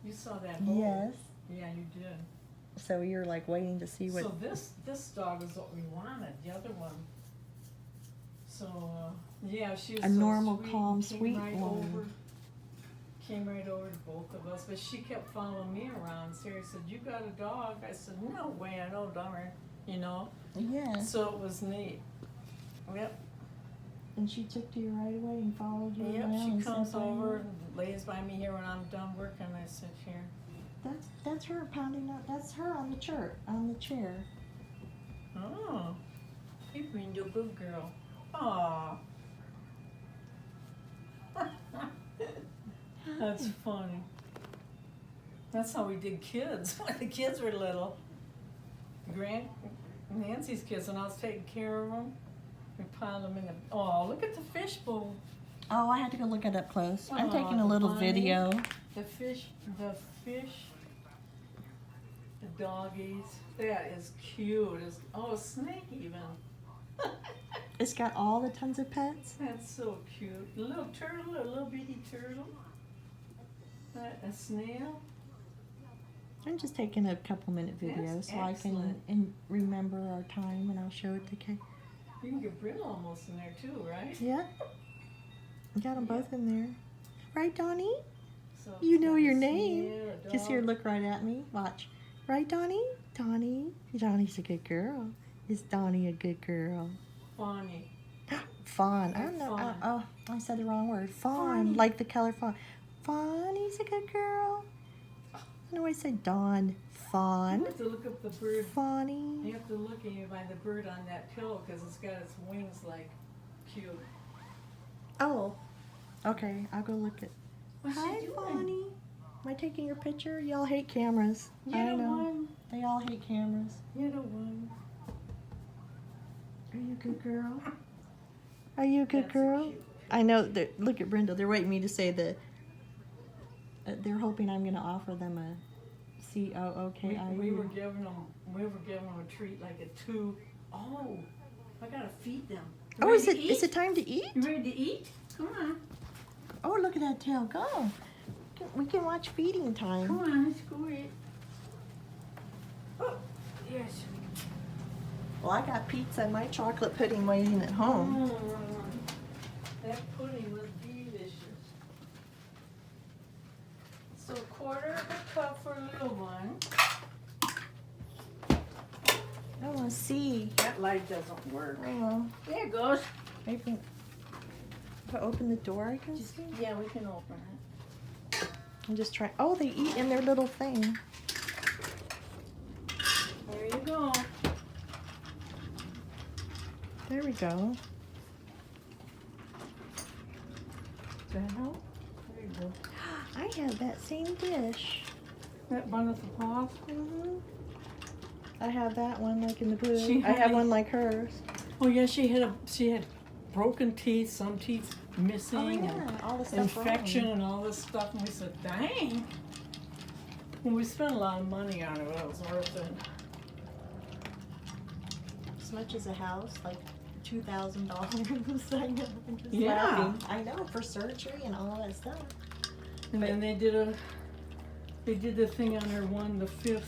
You saw that hole. Yes. Yeah, you did. So you're like waiting to see what. So this dog is what we wanted. The other one. So yeah, she was A so normal, sweet, calm, came sweet right one. Came right over to both of us, but she kept following me around. Sarah said, "You got a dog?" I said, "No way, I don't, darn." You know. Yeah. So it was neat. Yep. And she took to you right away and followed you Yep. around. She and comes sat by over you. and lays by me here when I'm done working. I sit here. That's her pounding up. That's her on the chair. On the chair. Oh, you Brindle, good girl. Aw. That's funny. That's how we did kids when the kids were little. Nancy's kids, when I was taking care of them, we piled them in the. Oh, look at the fish bowl. Oh, I had to go look it up close. I'm Aw, taking a the little bunny. video. The fish, the doggies. That is cute. A snake even. It's got all the tons of pets. That's so cute. A little turtle, a little bitty turtle. A snail. I'm just taking a couple minute video That's so I can remember our time, and I'll show it to Kay. You can get Brindle almost in there too, right? Yeah. Got them both in there. Right, Donnie? So You know your a name. snail, a Just here, dog. look right at me. Watch. Right, Donnie? Donnie? Donnie's a good girl. Is Donnie a good girl? Bonnie. Fawn. I don't know. Fawn. I said the wrong word. Fawn. Fawny. Like the color fawn. Fawny's a good girl. I know I said Dawn. Fawn. You have to look up the bird. Fawny. You have to look and you find the bird on that pillow because it's got its wings like cute. Oh. Okay, I'll go look at. What's Hi, she doing? Fawny. Am I taking your picture? Y'all hate cameras. You're I the know. one. They all hate cameras. You're the one. Are you a good girl? Are you a good That's girl? cute. I know. Look at Brindle. They're waiting me to say the. They're hoping I'm going to offer them a COOKIE. We were giving them a treat like a 2. Oh, I gotta feed them. You Oh, ready is to it? eat? Is it time to eat? You ready to eat? Come on. Oh, look at that tail go. We can watch feeding time. Come on, let's go eat. Oh, yes. Well, I got pizza and my chocolate pudding waiting at home. That pudding was delicious. So 1/4 cup for a little one. I want to see. That light doesn't work. Oh, There it goes. maybe if I open the door, I can see. Yeah, we can open it. I'm just trying. Oh, they eat in their little thing. There you go. There we go. Does that help? There you go. I have that same dish. That one with the paws. hmm I have that one like in the blue. She I have had- one like hers. Oh yeah, she had broken teeth, some teeth missing, Oh and yeah, all the stuff infection wrong. and all this stuff. And we said, dang. Well, we spent a lot of money on it, but it was worth it. As much as a house, like $2,000. I know. I'm just Yeah. laughing. I know, for surgery and all that stuff. And then they did the thing on her one, the 5th.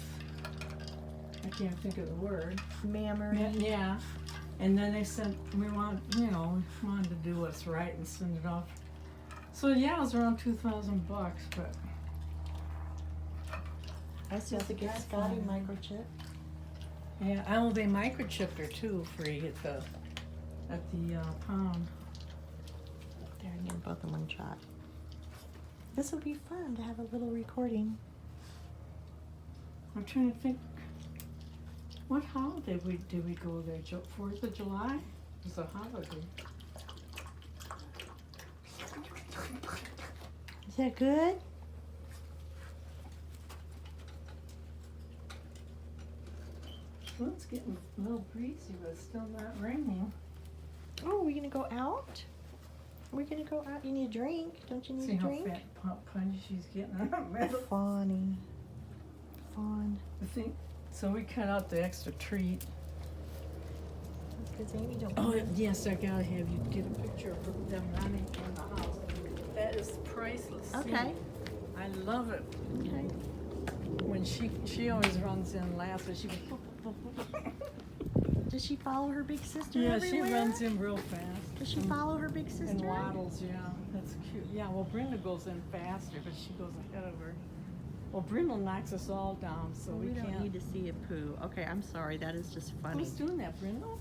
I can't think of the word. Mammary. Yeah. And then they sent. We wanted to do what's right and send it off. So yeah, it was around $2,000, but. I still have to get That's Scotty fine. microchip. Yeah, they microchipped her too, free at the pound. There, I get both in one shot. This will be fun to have a little recording. I'm trying to think. What holiday did we go there? 4th of July? It was a holiday. Is that good? Well, it's getting a little breezy, but it's still not raining. Oh, are we gonna go out? We're gonna go out. You need a drink. Don't you need See a how drink? fat punchy she's getting on her middle. Fawny. Fawn. I think so. We cut out the extra treat. Because Amy don't. Oh yes, I gotta have you get a picture of them running in the house. That is priceless. Okay. I I love it. Okay. When she always runs in last, but she goes. Does she follow her big sister Yeah, everywhere? she runs in real fast. Does she follow her big sister? And waddles, yeah. That's cute. Yeah, well, Brenda goes in faster, but she goes ahead of her. Well, Brindle knocks us all down, so Well, we don't can't. need to see a poo. Okay, I'm sorry. That is just funny. Who's doing that, Brindle?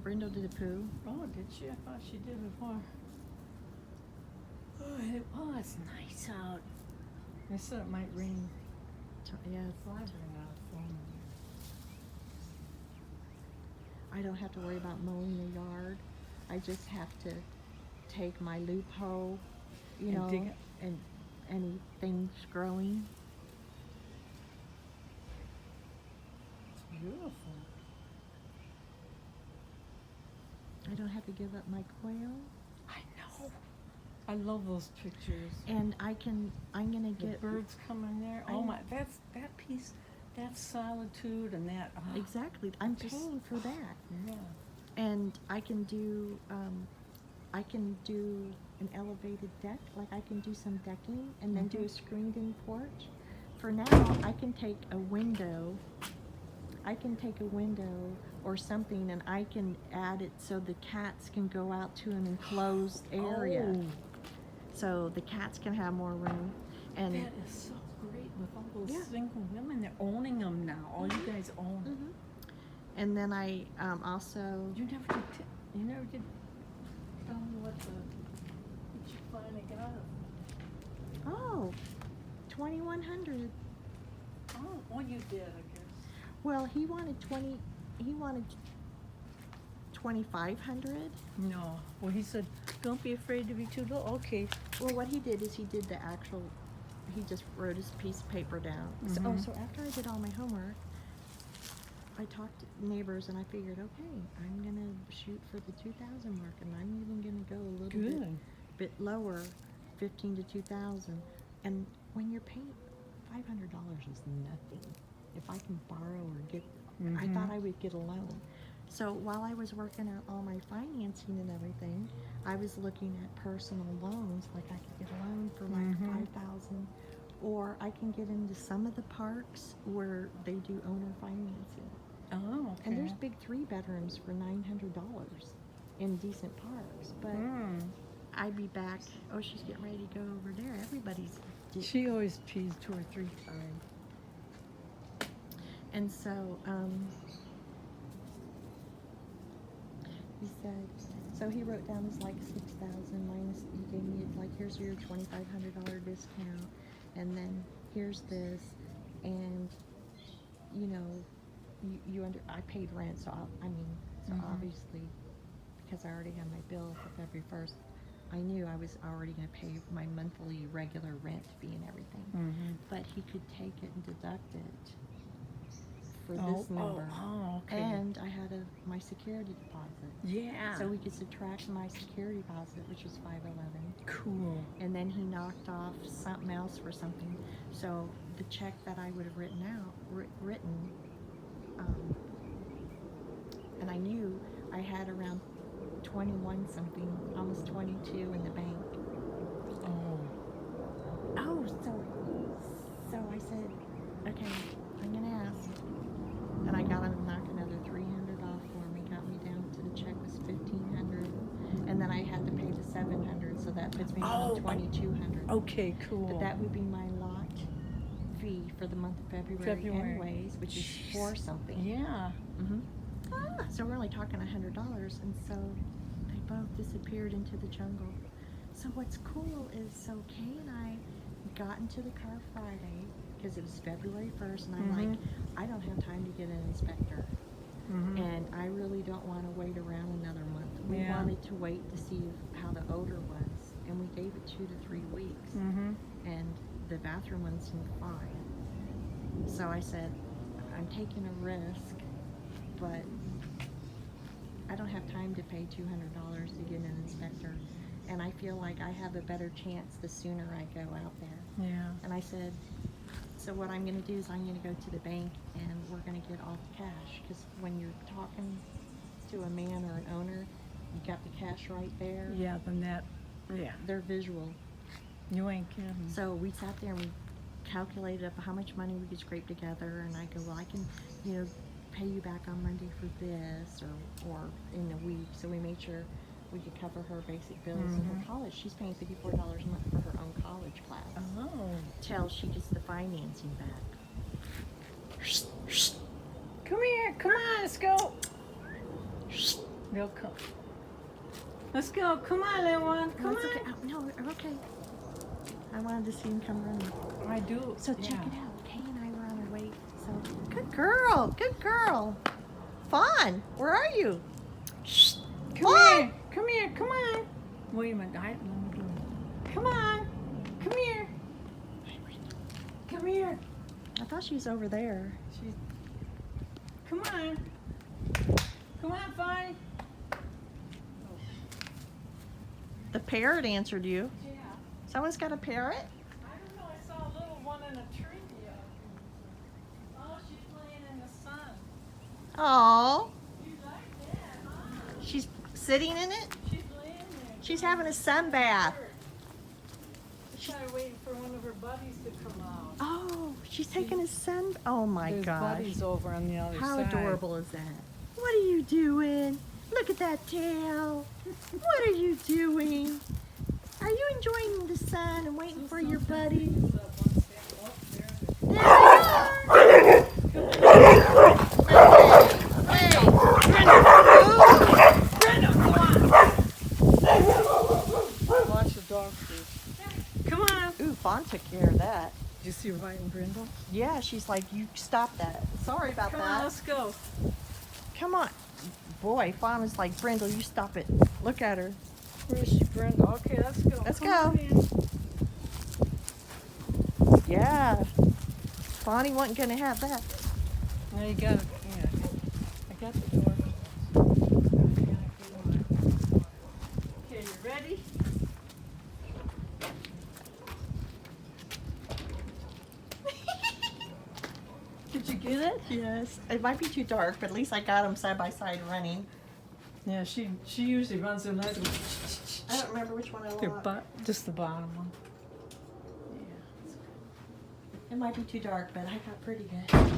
Brindle did a poo. Oh, did she? I thought she did before. Oh, it's nice out. They said it might rain. Yeah, Well, I turned out the phone. I don't have to worry about mowing the yard. I just have to take my loop hoe, you And know, dig it. and anything's growing. It's beautiful. I don't have to give up my quail. I know. I love those pictures. And I'm gonna The get birds coming there. Oh my, that piece, that solitude and that. exactly. I'm just- paying for that, Yeah. and I can do an elevated deck. Like I can do some decking and then do a screened-in porch. For now, I can take a window. Or something, and I can add it so the cats can go out to an enclosed area. Oh, So the cats can have more room. And that is so great with all those Yeah. single women. They're owning them now. All you guys own. Mhm. And then I also You never did tell me what you finally got. oh, 2,100. Oh, you did, I guess. Well, he wanted 2,500. No. Well, he said, don't be afraid to be too low. Okay. Well, what he did is he did the actual. He just wrote his piece of paper down. So after I did all my homework, I talked to neighbors and I figured, okay, I'm gonna shoot for the 2,000 mark, and I'm even gonna go a little bit lower, 15 to 2,000. And when you're paying $500 is nothing. If I can borrow or get, I thought I would get a loan. So while I was working out all my financing and everything, I was looking at personal loans. Like I could get a loan for like 5,000, or I can get into some of the parks where they do owner financing. Oh, okay. And there's big 3-bedrooms for $900 in decent parks. But I'd be back. Oh, she's getting ready to go over there. Everybody's. She always pees 2 or 3 times. And so he said, so he wrote down this like 6,000 minus. He gave me like, here's your $2,500 discount, and then here's this, and you know, I paid rent, so obviously, because I already had my bill for February 1st, I knew I was already going to pay my monthly regular rent fee and everything. But he could take it and deduct it for this number. Okay. And I had my security deposit. Yeah. So we could subtract my security deposit, which was $511. Cool. And then he knocked off something else for something. So the check that I would have written, and I knew I had around 21 something, almost 22 in the bank. Oh, so I said, okay, I'm gonna ask. And I got him to knock another 300 off for me, got me down to the check was 1,500, and then I had to pay the 700, so that puts me on 2,200. Okay, cool. But that would be my lot fee for the month of February. Anyways, which is $4 something. Yeah. So we're only talking $100, and so they both disappeared into the jungle. So what's cool is, so Kay and I got into the car Friday because it was February 1st, and I'm like, I don't have time to get an inspector, and I really don't want to wait around another month. We wanted to wait to see how the odor was, and we gave it 2 to 3 weeks, and the bathroom one seemed fine. So I said, I'm taking a risk, but I don't have time to pay $200 to get an inspector, and I feel like I have a better chance the sooner I go out there. Yeah. And I said, so what I'm going to do is I'm going to go to the bank and we're going to get all the cash, because when you're talking to a man or an owner, you got the cash right there. Yeah, then that, They're visual. you ain't kidding. So we sat there and calculated up how much money we could scrape together, and I go, well, I can, you know, pay you back on Monday for this, or in a week. So we made sure we could cover her basic bills in her college. She's paying $54 a month for her own college class. Oh. Till she gets the financing back. Come here. Come on. Let's go. They'll come. Let's go. Come on, little one. Come on. Okay. Oh, no, we're okay. I wanted to see him come running. I do. So check yeah. it out. Kay and I were on our way. So good girl. Good girl. Fawn, where are you? Come Fawn! here. Come here. Come on. Wait a minute. Let me do it. Come on. Come here. Come here. I thought she was over there. She's. Come on. Come on, Fawn. The parrot answered you. Yeah. Someone's got a parrot? I don't know. I saw a little one in a tree the other day. Oh, she's playing in the sun. Oh, You like that, huh? she's sitting in it? She's laying there. She's having a sun bath. She's probably waiting for one of her buddies to come out. Oh, she's taking a sun. Oh my There's gosh. buddies over on the other How side. adorable is that? What are you doing? Look at that tail. What are you doing? Are you enjoying the sun and waiting for your buddy? There they are. Watch the dog, please. Come on. Ooh, Fawn took care of that. Did you see her biting Brindle? Yeah, she's like, you stop that. Sorry about Come that. on, let's go. Come on. Boy, Fawn was like, Brindle, you stop it. Look at her. Where is she, Brindle? Okay, let's go. Let's Come go. on in. Yeah. Fawny wasn't going to have that. Now you got it. Yeah. I got the door. Okay, you ready? Did you get it? Yes. It might be too dark, but at least I got them side by side running. Yeah, she usually runs in that. I don't remember which one I lost. Just the bottom one. It might be too dark, but I got pretty good.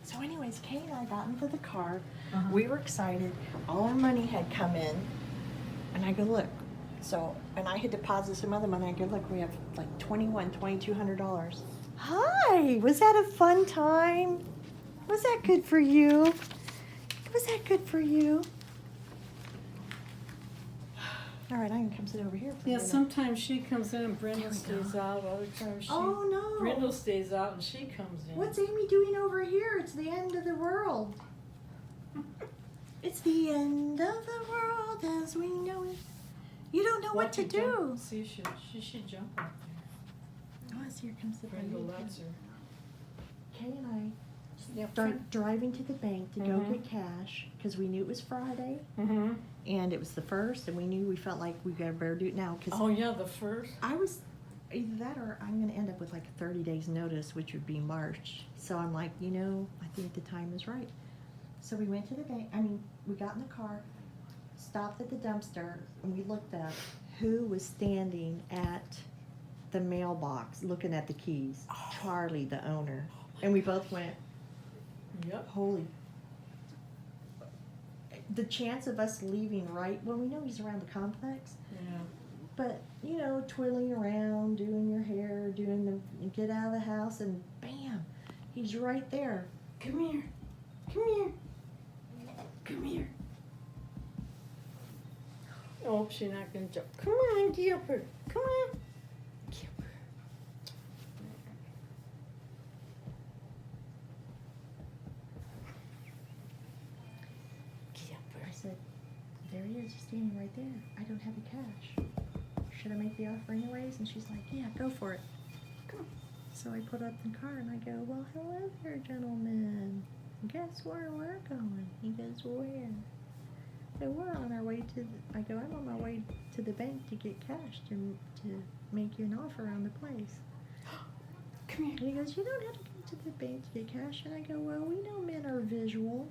So anyways, Kay and I got into the car. Uh-huh. We were excited. All our money had come in. And I go, look. So, and I had deposited some other money. I go, look, we have like $2,200. Hi, was that a fun time? Was that good for you? Was that good for you? All right, I can come sit over here for a Yeah, minute. sometimes she comes in and Brindle There we stays go. out. Other times Oh no. Brindle stays out and she comes in. What's Amy doing over here? It's the end of the world. It's the end of the world as we know it. You don't know what to do. Jump? See, she should jump up there. Oh, here comes the Brindle baby. loves her. Kay and I Yep. start driving to the bank to go get cash because we knew it was Friday Mm-hmm. and it was the 1st, and we knew we felt like we got better do it now because Oh yeah, the first. I was either that or I'm going to end up with like 30 days notice, which would be March. So I'm like, you know, I think the time is right. So we went to the bank. We got in the car, stopped at the dumpster, and we looked up who was standing at the mailbox looking at the keys. Charlie, the owner. And we both went, Yep. holy. The chance of us leaving right, well, we know he's around the complex, Yeah. but, you know, twirling around, doing your hair, you get out of the house, and bam, he's right there. Come here. Come here. Come here. Oh, she's not gonna jump. Come on, get up her. Come on. Get up her. Get up her. I said, there he is, he's standing right there. I don't have the cash. Should I make the offer anyways? And she's like, yeah, go for it. Come. So I put up the car and I go, well, hello there, gentlemen. Guess where we're going? He goes, where? So we're on our way to I go, I'm on my way to the bank to get cash to make you an offer on the place. Come here. And he goes, you don't have to go to the bank to get cash. And I go, well, we know men are visual.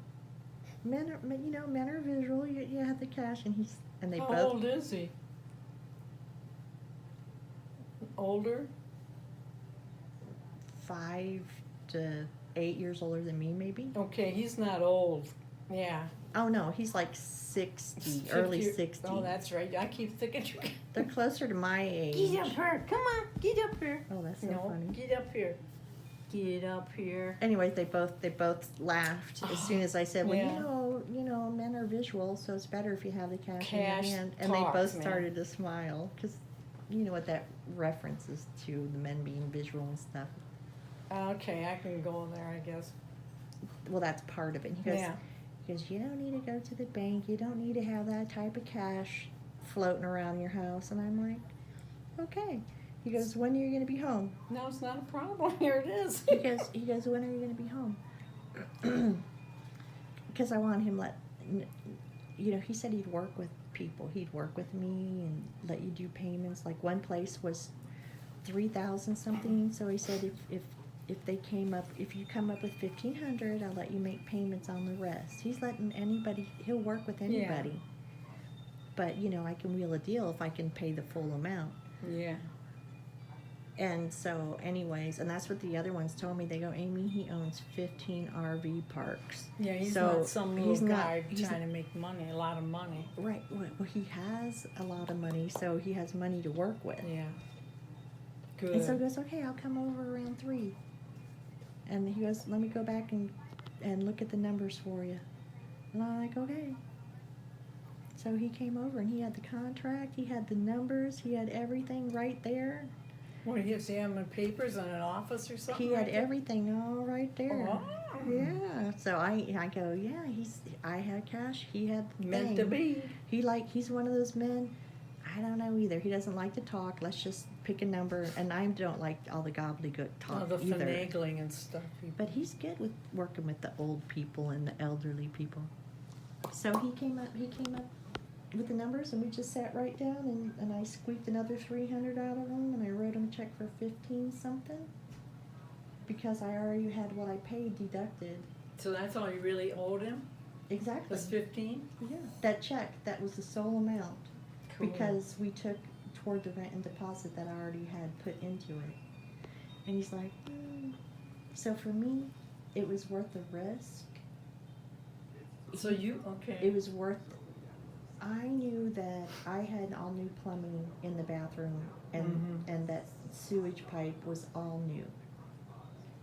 Men are visual. You have the cash. And they How both. old is he? older? 5 to 8 years older than me, maybe. Okay, he's not old. Yeah. Oh no, he's like 60, early 60. Oh, that's right. I keep thinking you. They're closer to my age. Get up here! Come on, get up here! Oh, that's so No, funny. get up here. Get up here. Anyway, they both laughed as soon as I said, "Well, Yeah. you know, men are visual, so it's better if you have the cash in Cash your hand." And talks, they both man. started to smile because you know what that references to, the men being visual and stuff. Okay, I can go there, I guess. Well, that's part of it. He goes, Yeah. you don't need to go to the bank. You don't need to have that type of cash floating around your house. And I'm like, okay. He goes, when are you going to be home? No, it's not a problem. Here it is. He goes, when are you going to be home? Because I want him he said he'd work with people. He'd work with me and let you do payments. Like one place was 3,000 something. So he said if they came up, if you come up with 1,500, I'll let you make payments on the rest. He's letting anybody. He'll work with anybody. Yeah. But I can wheel a deal if I can pay the full amount. Yeah. And so, anyways, and that's what the other ones told me. They go, Amy, he owns 15 RV parks. Yeah, he's not some little guy trying to make money, a lot of money. Right. Well, he has a lot of money, so he has money to work with. Yeah. Good. And so he goes, okay, I'll come over around 3. And he goes, let me go back and look at the numbers for you. And I'm like, okay. So he came over and he had the contract, he had the numbers, he had everything right there. What, he has papers in an office or something? He had everything all right there. Oh. Yeah. So I go, yeah, I had cash, he had the Meant thing. to be. He's one of those men, I don't know either. He doesn't like to talk. Let's just pick a number. And I don't like all the gobbledygook talk the either. finagling and stuff. But he's good with working with the old people and the elderly people. So he came up with the numbers, and we just sat right down, and I squeaked another 300 out of him, and I wrote him a check for 15 something because I already had what I paid deducted. So that's all you really owed him? Exactly. Was 15? Yeah. That check, that was the sole amount. Cool. Because we took toward the rent and deposit that I already had put into it. And he's like, So for me, it was worth the risk. So okay. It was worth. I knew that I had all new plumbing in the bathroom, and that sewage pipe was all new.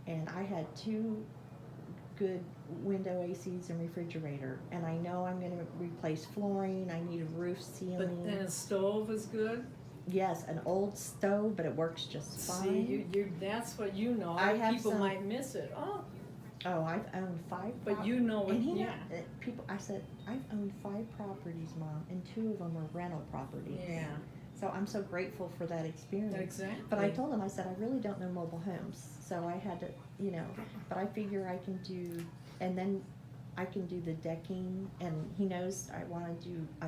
And I had 2 good window ACs and refrigerator, and I know I'm going to replace flooring. I need a roof ceiling. But then a stove is good? Yes, an old stove, but it works just fine. See, that's what you know. People might miss it. Oh, I've owned 5. But you know it, yeah. People, I said, I've owned 5 properties, Mom, and 2 of them were rental properties. Yeah. So I'm so grateful for that experience. Exactly. But I told him, I said, I really don't know mobile homes. So I had to, but I figure I can do, and then I can do the decking, and he knows I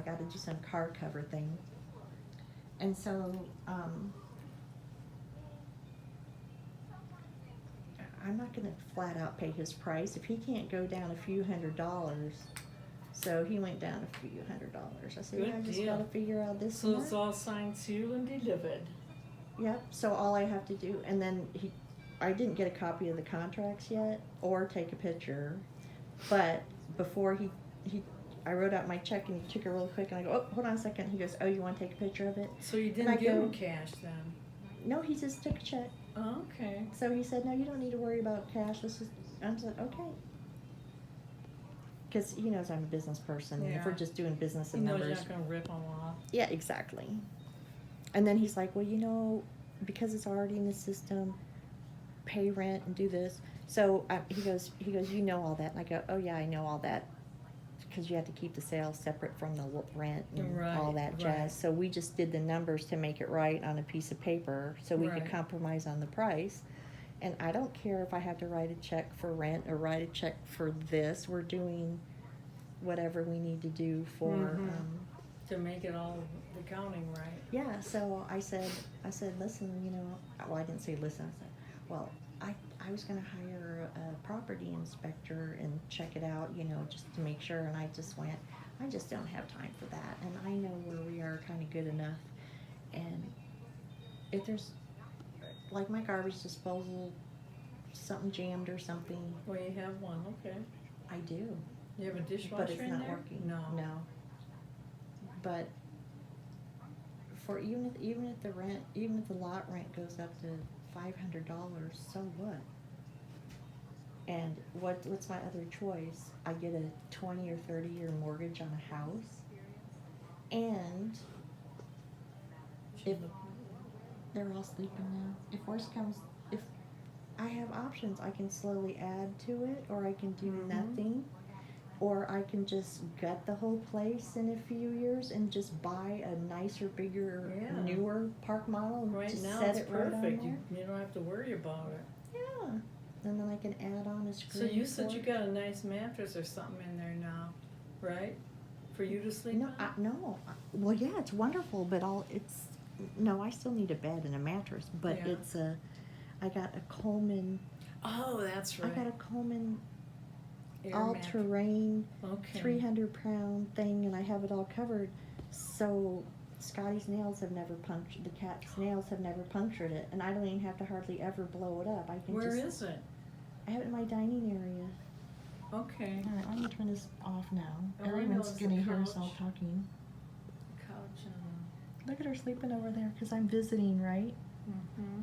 got to do some car cover thing. And so, I'm not going to flat out pay his price if he can't go down a few $100s. So he went down a few $100s. I said, Good I just deal. got to figure out this. So it's all signed, sealed, and delivered. Yep. So all I have to do, and then I didn't get a copy of the contracts yet or take a picture, but before I wrote out my check and he took it real quick, and I go, oh, hold on a second. He goes, oh, you want to take a picture of it? So you didn't give him cash then? No, he just took a check. Oh, okay. So he said, no, you don't need to worry about cash. I said, okay. Because he knows I'm a business person. Yeah. If we're just doing business and numbers. He knows you're not going to rip them off. Yeah, exactly. And then he's like, well, because it's already in the system, pay rent and do this. So he goes, you know all that. And I go, oh, yeah, I know all that. Because you have to keep the sales separate from the rent and all that jazz. Right. So we just did the numbers to make it right on a piece of paper so we could compromise on the price. And I don't care if I have to write a check for rent or write a check for this. We're doing whatever we need to do for... to make it all the counting right. Yeah, so I said, listen, well, I didn't say listen. I said, well, I was going to hire a property inspector and check it out, just to make sure. And I just went, I just don't have time for that. And I know where we are kind of good enough. And if there's like my garbage disposal, something jammed or something. Well, you have one, okay. I do. You have a dishwasher But it's in not there? working. No. No. But for even if the lot rent goes up to $500, so what? And what's my other choice? I get a 20 or 30-year mortgage on a house, and if they're all sleeping now, if worse comes, if I have options, I can slowly add to it, or I can do nothing, or I can just gut the whole place in a few years and just buy a nicer, bigger, newer park model and Right just now set it's it right on perfect. there. You don't have to worry about it. Yeah, and then I can add on a screen. So you said for you it. got a nice mattress or something in there now, right? For you to sleep No, on? well, yeah, it's wonderful, but I still need a bed and a mattress, but Yeah. I got a Coleman. Oh, that's right. I got a Coleman Air all-terrain, Okay. 300-pound thing, and I have it all covered. So Scotty's nails have never punctured. The cat's nails have never punctured it, and I don't even have to hardly ever blow it up. I can Where just. is it? I have it in my dining area. Okay. All right, I'm gonna turn this off now. Oh, I know, Everyone's it's gonna the hear us all couch. talking. Couch and. Look at her sleeping over there because I'm visiting, right? Mm-hmm.